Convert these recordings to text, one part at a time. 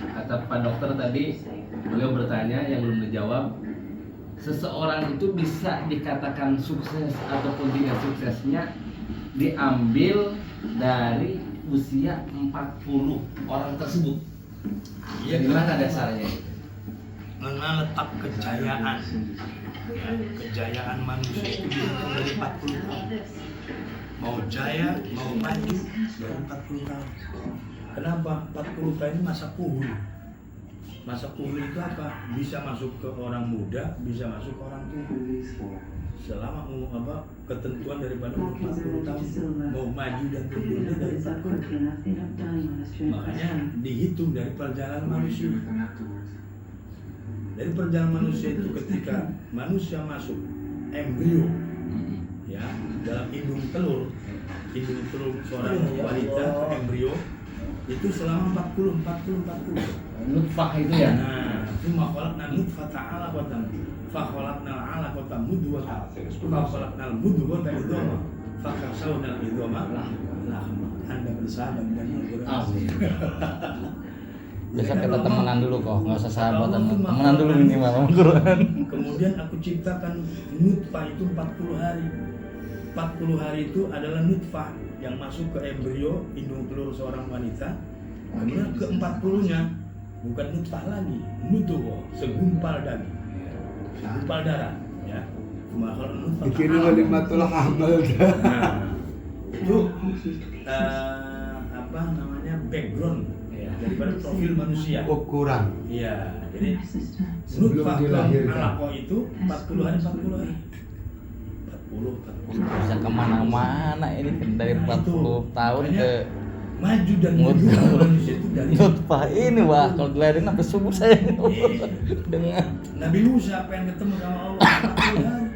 kata Pak Dokter tadi, beliau bertanya yang belum dijawab, seseorang itu bisa dikatakan sukses ataupun tidak suksesnya diambil dari usia 40 orang tersebut. Iya, Gimana dasarnya? Karena letak kejayaan, ya, kejayaan manusia itu dihitung dari 40 tahun. Mau jaya, mau maju dari 40 tahun. Kenapa? 40 tahun ini masa kuhul. Masa kuhul itu apa? Bisa masuk ke orang muda, bisa masuk ke orang tua. Selama ketentuan daripada 40 tahun, mau maju dan mundur dari 40. Makanya dihitung dari perjalanan manusia. Dari perjalanan manusia itu ketika manusia masuk embrio, ya, dalam indung telur seorang wanita ke embrio itu selama 40. Nutfah itu ya. Nah, tsumma khalaqna nutfata 'alaqatan fa khalaqna 'alaqata mudghatan fa khalaqna al-mudghata idhama fa kasawna al-idhama lahma. Anda bersahabat dengan Al-Qur'an. Besok kita temenan dulu kok, nggak usah sahabatan, temenan dulu minimal sama Quran. Kemudian aku ciptakan nutfah itu 40 hari. 40 hari itu adalah nutfah yang masuk ke embrio indung telur seorang wanita. Kemudian ke 40-nya bukan nutfah lagi, nutuh, segumpal daging, segumpal darah, ya. Cuma kalau nutfah. Dikira walimatul hamal. Nah, itu apa namanya background ya, daripada profil manusia. Ukuran. Iya, jadi Sebelum nutfah ke dilahirkan. alaqah itu 40 hari. 40. Bisa kemana-mana ini kan dari 40 tahun ke Maju dan mundur manusia itu dari nutfah ini wah kalau dilahirin sampai subuh saya dengan Nabi Musa pengen ketemu sama Allah 40 hari.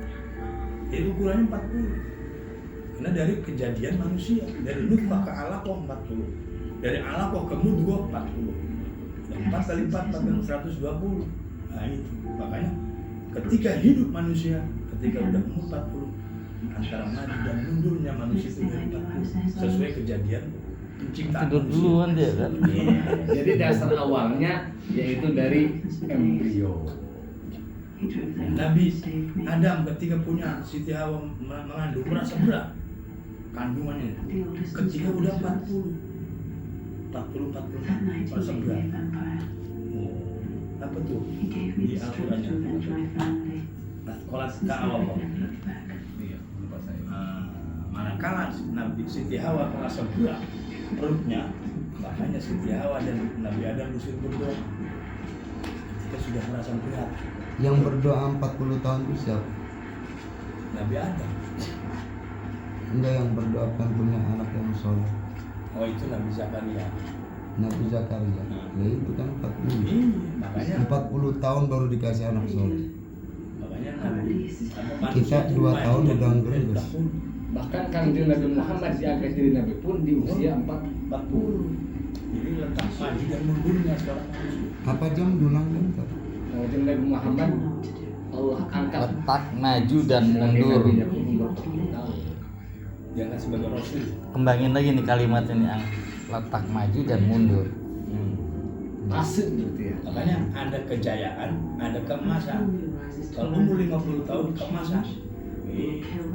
Jadi ukurannya 40. Karena dari kejadian manusia, dari nutfah ke alaqah 40. Dari alaqah ke mudghah 40. Yang 4 kali 4 kan 120. Nah itu. Makanya ketika hidup manusia, ketika udah umur 40, antara maju dan mundurnya manusia itu dari 40 sesuai kejadian penciptaan tidur manusia. duluan dia kan. Jadi dasar awalnya yaitu dari embrio. Nabi Adam ketika punya Siti Hawa mengandung merasa berat kandungannya. Ketika udah 40 merasa berat. Apa tuh? Di Al-Qur'annya. Kolat ta'awam. Iya, lupa saya. Manakala Nabi Siti Hawa merasa berat perutnya, makanya Siti Hawa dan Nabi Adam disuruh berdoa. Ketika sudah merasa berat, Yang berdoa 40 tahun itu siapa? Nabi Adam. Enggak, yang berdoa kan punya anak yang soleh. Oh itu Nabi Zakaria. Nabi Zakaria. Ya itu kan 40. Iya, makanya 40 tahun baru dikasih anak soleh. makanya Nabi Kita 2 tahun udah ngeres. Bahkan Kanjeng Nabi Muhammad diangkat jadi nabi pun di usia 40. Jadi letak maju dan mundurnya seorang manusia. Apa jam dulang jam tadi? Kanjeng Nabi Muhammad Allah angkat Letak maju dan sebagai mundur. nabinya pun umur 40 tahun. Diangkat sebagai rasul. Kembangin lagi nih kalimat ini yang letak maju dan mundur. Asik gitu ya. Makanya ada kejayaan, ada keemasan. Kalau umur 50 tahun keemasan.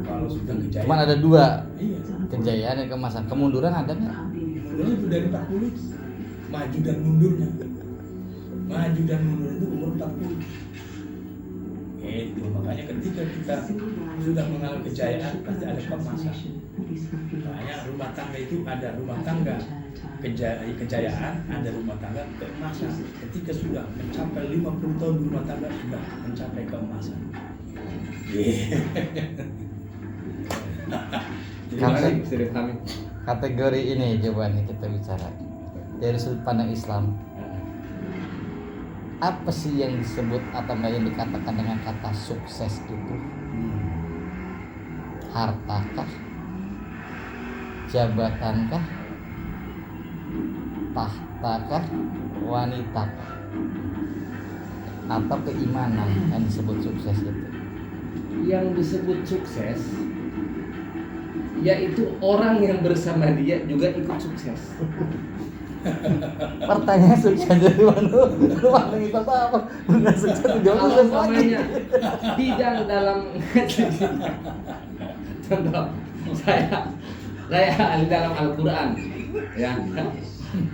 Kalau sudah kejayaan. Cuman ada dua, Iya. kejayaan dan kemasan. Kemunduran ada nggak? Mundurnya itu dari 40. Maju dan mundurnya. Maju dan mundur itu umur 40. Itu makanya ketika kita sudah mengalami kejayaan pasti ada keemasan. Makanya rumah tangga itu ada rumah tangga kejayaan, ada rumah tangga keemasan. Ketika sudah mencapai 50 tahun rumah tangga sudah mencapai keemasan. Terima kasih bisa dipahami. Kategori ini coba nih kita bicara dari sudut pandang Islam. Apa sih yang disebut atau yang dikatakan dengan kata sukses itu? Hartakah? Jabatankah? Tahtakah? Wanitakah? Atau keimanan yang disebut sukses itu? Yang disebut sukses yaitu orang yang bersama dia juga ikut sukses. Pertanyaan sukses dari mana? Lu pandang itu apa? Benar sukses jawab Kalau sukses lagi. umpamanya bidang dalam contoh saya ahli dalam Al-Quran ya.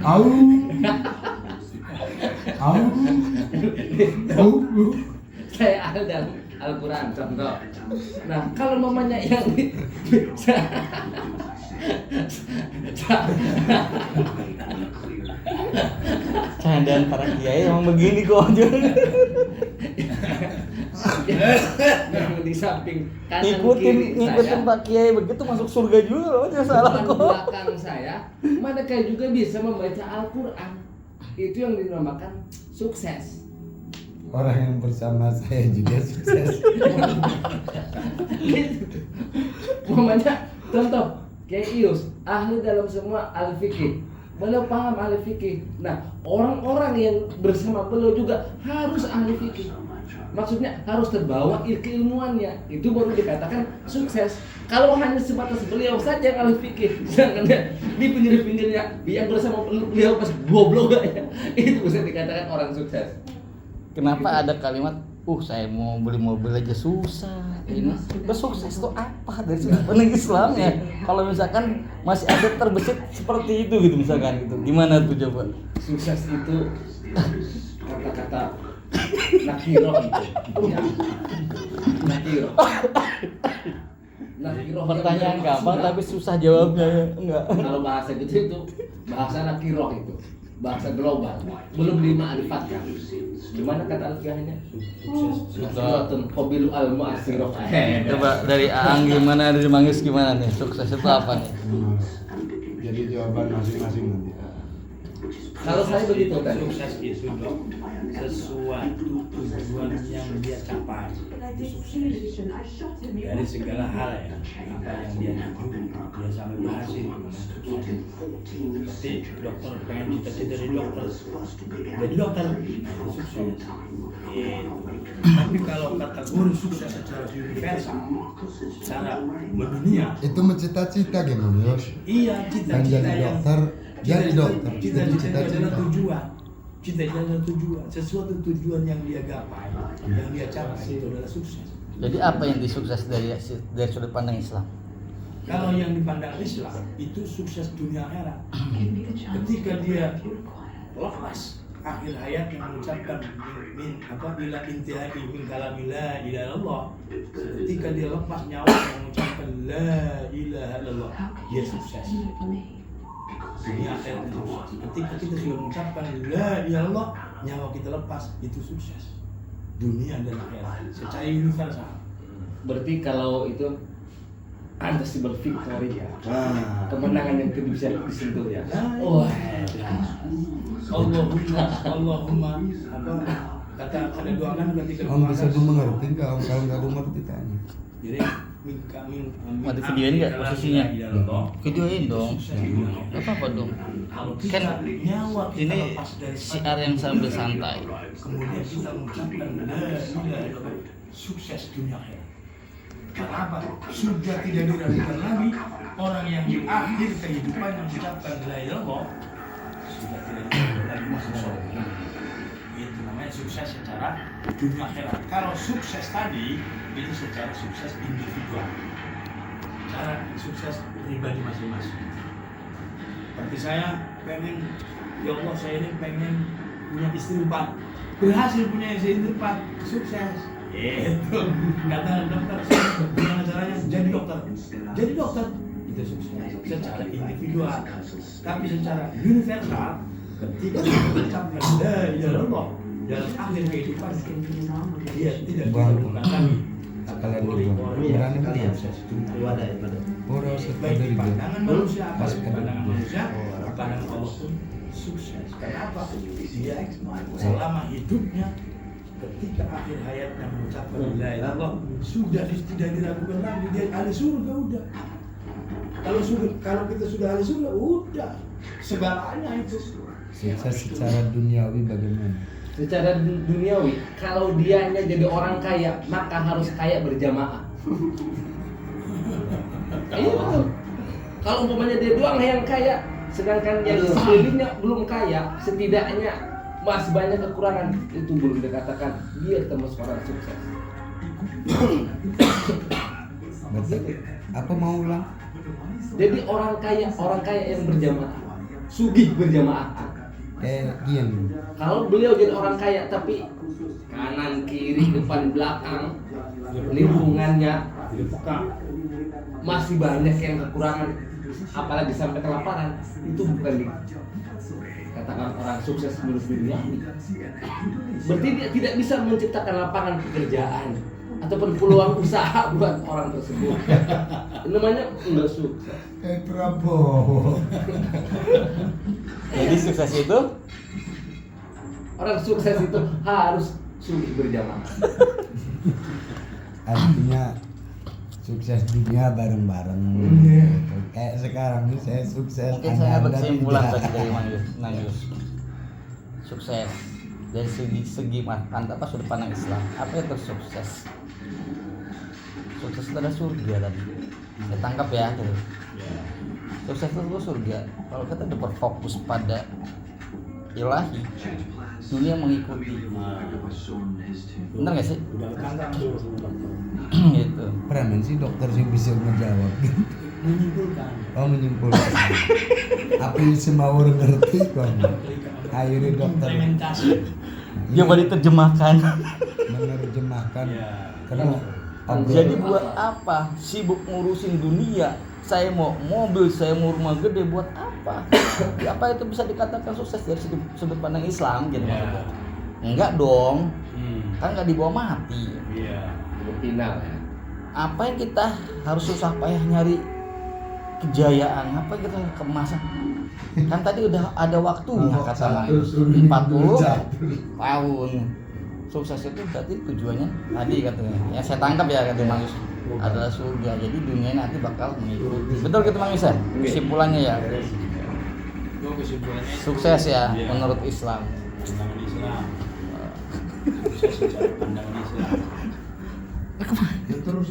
Au. Au. Au. Saya ahli dalam Al-Quran contoh. Nah kalau mamanya yang Candaan para kiai emang begini kok. yang di samping kanan kiri Ngikutin saya, Pak Kiai begitu masuk surga juga loh, jangan salah depan kok. belakang saya, mereka juga bisa membaca Al-Quran. Itu yang dinamakan sukses. Orang yang bersama saya juga sukses. Mamanya contoh kayak Ius ahli dalam semua al-fikih, beliau paham al-fikih. Nah orang-orang yang bersama beliau juga harus ahli fikih, maksudnya harus terbawa keilmuannya, itu baru dikatakan sukses. Kalau hanya sebatas beliau saja yang ahli fikih, sedangkan di pinggir-pinggirnya yang bersama beliau pas goblok ya, itu bisa dikatakan orang sukses. Kenapa ada kalimat, saya mau beli mobil aja susah. Ini bersukses itu apa dari sudut pandang Islam ya? Kalau misalkan masih ada terbesit seperti itu gitu misalkan gitu. Gimana tuh coba? Sukses itu kata-kata nakiro itu. Ya. Nakiro. Nakiro. Pertanyaan gampang tapi susah jawabnya ya. Enggak. Kalau bahasa gitu itu bahasa nakiro itu. Bahasa global. Belum dima'rifatkan. Gimana kata alfiahnya? Sukses. Qabilu al-mu'assirah. Coba dari Aang gimana, dari Manggis gimana nih? Sukses itu apa nih? Jadi jawaban masing-masing nanti. Kalau saya begitu kan. Sukses itu dong sesuatu tujuan yang dia capai. Dari segala hal ya, apa yang dia tuju, dia sampai berhasil. Seperti dokter pengen cita-cita dari dokter, jadi dokter sukses. Tapi kalau kategori sukses secara universal, secara mendunia, Itu mencita-cita gimana, Yos? iya Kan cita-cita jadi yang dokter, jadi dokter. Itu cita-cita adalah cita-cita. tujuan. Cita-cita adalah tujuan. Sesuatu tujuan yang dia gapai, yang dia capai itu adalah sukses. Jadi apa yang disukses dari sudut pandang Islam? Kalau yang dipandang Islam itu sukses dunia akhirat. Ketika dia lepas akhir hayat yang mengucapkan ila intihai min kalami la ilaha illallah. Ketika dia lepas nyawa yang mengucapkan la ilaha illallah, dia sukses. Dunia akhirat itu sukses. Ketika kita sudah mengucapkan la ilaha illallah, nyawa kita lepas, itu sukses. Dunia dan akhirat secara universal. Berarti kalau itu untangible victory ya. Kemenangan yang tidak bisa disentuh ya. Wah, Allahumma apa kata ada doa kan ketika Om bisa mengerti nggak? Om kalau nggak mengerti tanya. jadi Mau di videoin nggak posisinya? Videoin dong. Gak apa-apa dong. kan nyawa kita Ini lepas dari siar yang sambil santai. kemudian kita mengucapkan la ilaha illallah, sukses dunia akhirat. Karena apa? Sudah tidak diragukan lagi orang yang di akhir kehidupan yang mengucapkan la ilaha illallah sudah tidak diragukan lagi masuk surga. Itu namanya sukses secara dunia akhirat. Kalau sukses tadi itu secara sukses individual, cara sukses pribadi masing-masing. Seperti saya pengen, ya Allah saya ini pengen punya istri 4, berhasil punya istri 4, sukses. Itu kata dokter, gimana caranya jadi dokter itu sukses secara individual. Tapi secara universal, ketika kita mengucapkan la ilaha illallah dalam akhir kehidupan dia tidak ditemukan lagi. Kalian berdua berani kan ya? Orang Baik sekadar di itu. pandangan manusia, Pas di pandangan manusia, pandangan Allah pun sukses. Kenapa? Dia selama hidupnya ketika akhir hayatnya mengucapkan la ilaha illallah sudah tidak diragukan lagi, dia ahli surga udah. Kalau kita sudah ahli surga udah segalanya itu. Sukses secara duniawi bagaimana? Secara duniawi, kalau dianya jadi orang kaya, maka harus kaya berjamaah. Iya betul. Kalau umpamanya dia doang yang kaya, Sedangkan yang di sekelilingnya belum kaya, setidaknya masih banyak kekurangan, itu belum dikatakan dia termasuk orang sukses. Berarti apa mau ulang? Jadi orang kaya yang berjamaah, sugih berjamaah. Gini. Kalau beliau jadi orang kaya tapi kanan kiri depan belakang lingkungannya masih banyak yang kekurangan, apalagi sampai kelaparan, itu bukan dikatakan orang sukses menurut duniawi. Berarti dia tidak bisa menciptakan lapangan pekerjaan ataupun peluang usaha buat orang tersebut. Namanya enggak sukses. Prabowo. Jadi sukses itu Orang sukses itu harus sugih berjamaah. Artinya sukses dunia bareng-bareng. Kayak sekarang nih saya sukses. mungkin saya Anda berkesimpulan tidak. tadi dari Mang Yus. Sukses dari segi mantap apa sudut pandang Islam. Apa itu sukses? Sukses itu adalah surga tadi. Saya tangkap ya. Gitu. Sukses itu surga. Kalau kita udah berfokus pada ilahi, dunia mengikuti. Benar nggak sih? Gitu. Pernah sih dokter sih bisa menjawab. Menyimpulkan. Oh menyimpulkan. Apa yang semua orang ngerti kok. Akhirnya dokter Implementasi. Coba diterjemahkan. menerjemahkan. Ya. Karena Jadi buat apa sibuk ngurusin dunia? Saya mau mobil, saya mau rumah gede, buat apa? Apa itu bisa dikatakan sukses dari sudut pandang Islam gitu Ya. maksudnya? Enggak dong, kan nggak dibawa mati. Iya. Belum final ya. Apa yang kita harus susah payah nyari kejayaan? Apa yang kita kemasan? Kan tadi udah ada waktunya kata Mang Yus, 40 tahun. Sukses itu berarti tujuannya tadi katanya. Ya saya tangkap ya kata Mang Yus adalah surga. Jadi dunia nanti bakal mengikuti. Betul gitu Mang Yus ya? Kesimpulannya ya. Itu kesimpulannya. Sukses ya Iya. menurut Islam. Pandangan Islam. Sukses secara pandangan Islam. terus